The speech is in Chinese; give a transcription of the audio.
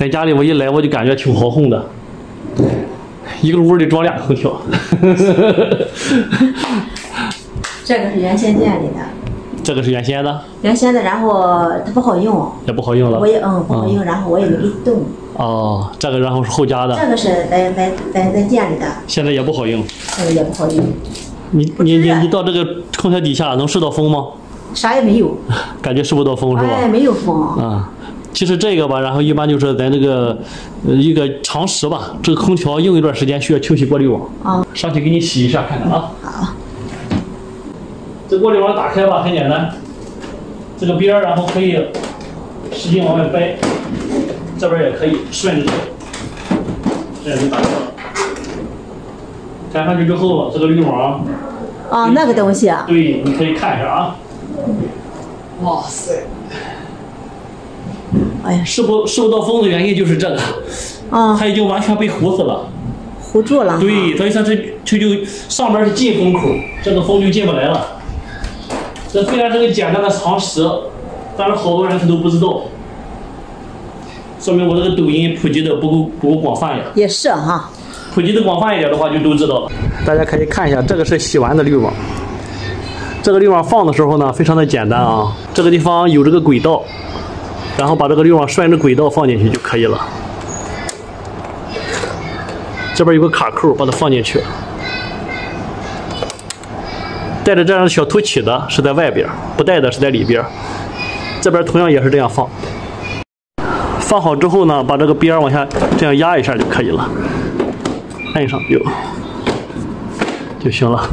在家里我一来我就感觉挺好哄的，一个屋里装俩空调。这个是原先店里的。这个是原先的。原先的，然后它不好用。也不好用了。我也不好用，然后我也没给动。哦，这个然后是后加的。这个是在店里的。现在也不好用。这个也不好用。你到这个空调底下能试到风吗？啥也没有。感觉试不到风是吧？哎，没有风。啊。其实这个吧，然后一般就是咱这个一个常识吧，这个空调用一段时间需要清洗过滤网。啊。上去给你洗一下看看啊。好。这过滤网打开吧，很简单，这个边儿然后可以使劲往外掰，这边也可以顺着走，这样就打开了。开上去之后，这个滤网。啊，那个东西啊。对，你可以看一下啊。哇塞！哎呀，试不到风的原因就是这个，啊，它已经完全被糊死了，糊住了。对，所以它就上边是进风口，这个风就进不来了。这虽然是个简单的常识，但是好多人他都不知道，说明我这个抖音普及的不够广泛呀。也是哈，普及的广泛一点的话就都知道了。大家可以看一下，这个是洗完的滤网。这个滤网放的时候呢，非常的简单啊，这个地方有这个轨道，然后把这个滤网顺着轨道放进去就可以了。这边有个卡扣，把它放进去。带着这样小凸起的是在外边，不带的是在里边。这边同样也是这样放。放好之后呢，把这个边往下这样压一下就可以了，按上就行了。